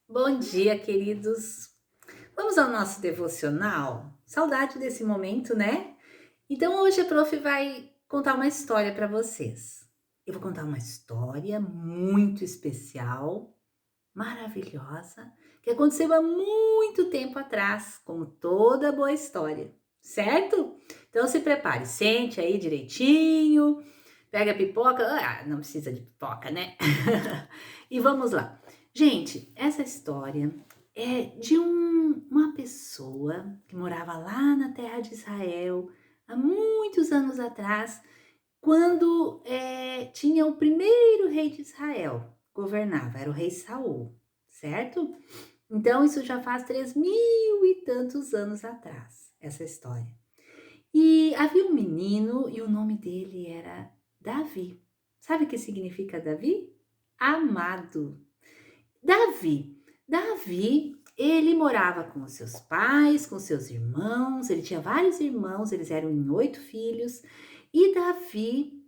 Bom dia, queridos. Vamos ao nosso devocional? Saudade desse momento, né? Então, hoje a prof vai contar uma história para vocês. Eu vou contar uma história muito especial, maravilhosa, que aconteceu há muito tempo atrás, como toda boa história, certo? Então, se prepare, sente aí direitinho, pega a pipoca. Não precisa de pipoca, né? E vamos lá. Gente, essa história é de uma pessoa que morava lá na terra de Israel há muitos anos atrás, quando tinha o primeiro rei de Israel, governava, era o rei Saul, certo? Então isso já faz 3000 e tantos anos atrás, essa história. E havia um menino e o nome dele era Davi. Sabe o que significa Davi? Amado. Davi, ele morava com os seus pais, com seus irmãos, ele tinha vários irmãos, eles eram em 8 filhos, e Davi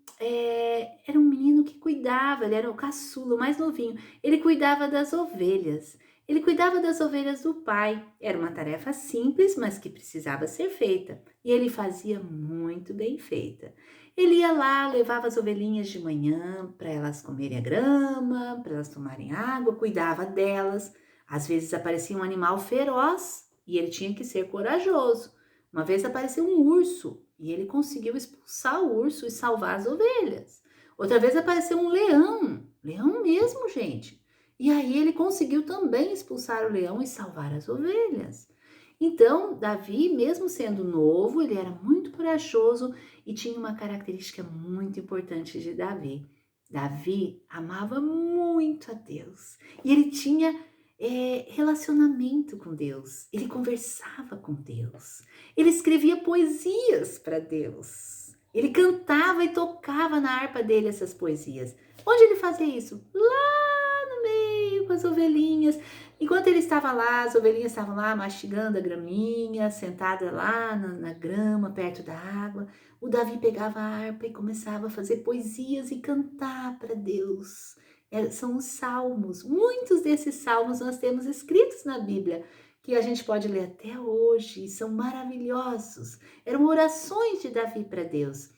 era um menino que cuidava, ele era o caçula, o mais novinho, ele cuidava das ovelhas. Ele cuidava das ovelhas do pai. Era uma tarefa simples, mas que precisava ser feita. E ele fazia muito bem feita. Ele ia lá, levava as ovelhinhas de manhã para elas comerem a grama, para elas tomarem água, cuidava delas. Às vezes aparecia um animal feroz e ele tinha que ser corajoso. Uma vez apareceu um urso e ele conseguiu expulsar o urso e salvar as ovelhas. Outra vez apareceu um leão, leão mesmo, gente. E aí ele conseguiu também expulsar o leão e salvar as ovelhas. Então, Davi, mesmo sendo novo, ele era muito corajoso e tinha uma característica muito importante de Davi. Davi amava muito a Deus e ele tinha relacionamento com Deus, ele conversava com Deus, ele escrevia poesias para Deus, ele cantava e tocava na harpa dele essas poesias. Onde ele fazia isso? Lá no meio com as ovelhinhas. Enquanto ele estava lá, as ovelhinhas estavam lá mastigando a graminha, sentada lá na grama, perto da água. O Davi pegava a harpa e começava a fazer poesias e cantar para Deus. São os salmos. Muitos desses salmos nós temos escritos na Bíblia, que a gente pode ler até hoje, e são maravilhosos. Eram orações de Davi para Deus.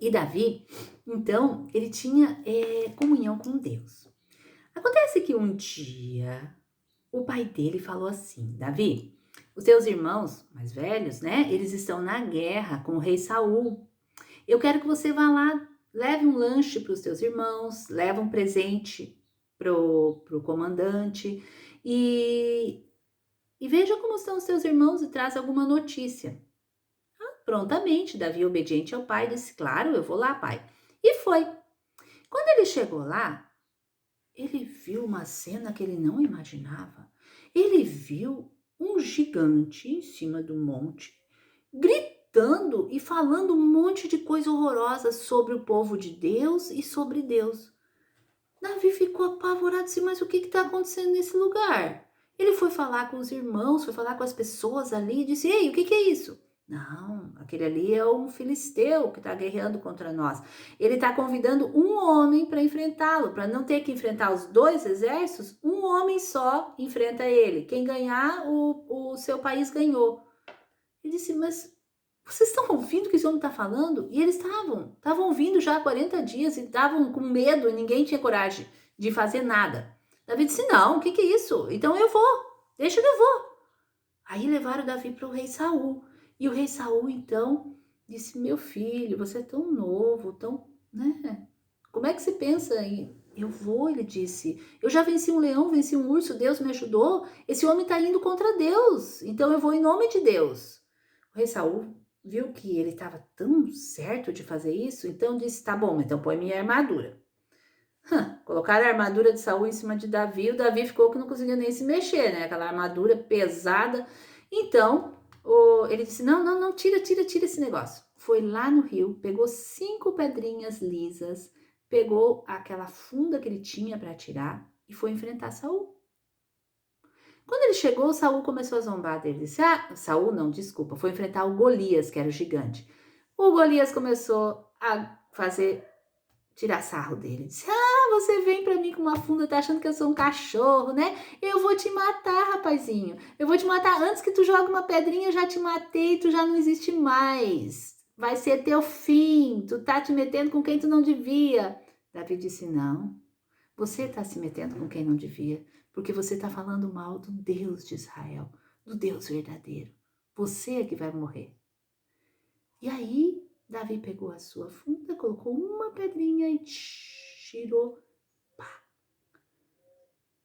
E Davi, então, ele tinha comunhão com Deus. Acontece que um dia o pai dele falou assim: Davi, os teus irmãos mais velhos, né? Eles estão na guerra com o rei Saul. Eu quero que você vá lá, leve um lanche para os teus irmãos, leve um presente pro comandante e veja como estão os teus irmãos e traz alguma notícia. Prontamente, Davi, obediente ao pai, disse: Claro, eu vou lá, pai. E foi. Quando ele chegou lá, ele viu uma cena que ele não imaginava. Ele viu um gigante em cima do monte, gritando e falando um monte de coisa horrorosa sobre o povo de Deus e sobre Deus. Davi ficou apavorado, disse, mas o que está acontecendo nesse lugar? Ele foi falar com os irmãos, foi falar com as pessoas ali e disse, ei, o que é isso? Não, aquele ali é um filisteu que está guerreando contra nós. Ele está convidando um homem para enfrentá-lo, para não ter que enfrentar os dois exércitos, um homem só enfrenta ele. Quem ganhar, o seu país ganhou. Ele disse, mas vocês estão ouvindo o que esse homem está falando? E eles estavam ouvindo já há 40 dias e estavam com medo e ninguém tinha coragem de fazer nada. Davi disse, não, o que é isso? Então eu vou, deixa que eu vou. Aí levaram Davi para o rei Saul. E o rei Saul, então, disse, meu filho, você é tão novo, tão, né? Como é que você pensa em... Eu vou, ele disse. Eu já venci um leão, venci um urso, Deus me ajudou. Esse homem está indo contra Deus, então eu vou em nome de Deus. O rei Saul viu que ele estava tão certo de fazer isso, então disse, tá bom, então põe minha armadura. Colocaram a armadura de Saul em cima de Davi, o Davi ficou que não conseguia nem se mexer, né? Aquela armadura pesada. Então, ele disse, não, tira esse negócio. Foi lá no rio, pegou 5 pedrinhas lisas, pegou aquela funda que ele tinha para tirar e foi enfrentar Saul. Quando ele chegou, Saul começou a zombar dele. Disse, Saul não, desculpa, foi enfrentar o Golias, que era o gigante. O Golias começou a tirar sarro dele. Disse, você vem pra mim com uma funda, tá achando que eu sou um cachorro, né? Eu vou te matar, rapazinho. Eu vou te matar antes que tu jogue uma pedrinha, eu já te matei, tu já não existe mais. Vai ser teu fim. Tu tá te metendo com quem tu não devia. Davi disse: não, você tá se metendo com quem não devia, porque você tá falando mal do Deus de Israel, do Deus verdadeiro. Você é que vai morrer. E aí, Davi pegou a sua funda, colocou uma pedrinha e tirou. Pá.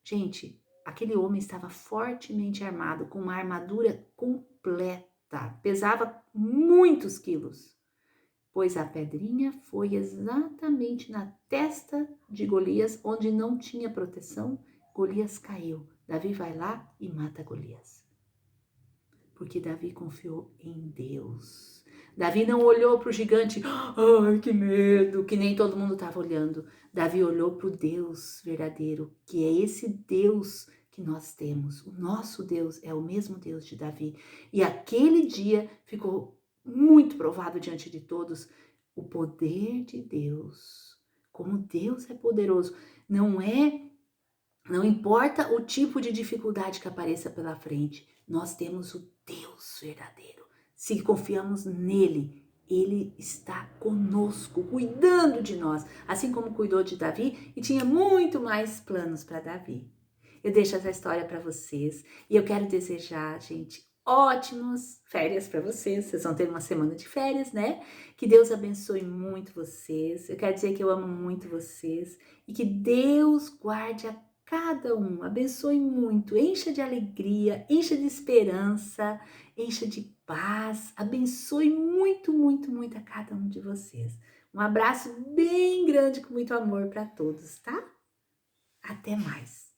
Gente, aquele homem estava fortemente armado, com uma armadura completa, pesava muitos quilos, pois a pedrinha foi exatamente na testa de Golias, onde não tinha proteção. Golias caiu. Davi vai lá e mata Golias, porque Davi confiou em Deus. Davi não olhou para o gigante, ai que medo, que nem todo mundo estava olhando. Davi olhou para o Deus verdadeiro, que é esse Deus que nós temos. O nosso Deus é o mesmo Deus de Davi. E aquele dia ficou muito provado diante de todos o poder de Deus. Como Deus é poderoso. Não importa o tipo de dificuldade que apareça pela frente, nós temos o Deus verdadeiro. Se confiamos nele, ele está conosco, cuidando de nós, assim como cuidou de Davi e tinha muito mais planos para Davi. Eu deixo essa história para vocês e eu quero desejar, gente, ótimas férias para vocês. Vocês vão ter uma semana de férias, né? Que Deus abençoe muito vocês. Eu quero dizer que eu amo muito vocês e que Deus guarde a cada um, abençoe muito, encha de alegria, encha de esperança, encha de paz, abençoe muito, muito, muito a cada um de vocês. Um abraço bem grande com muito amor para todos, tá? Até mais.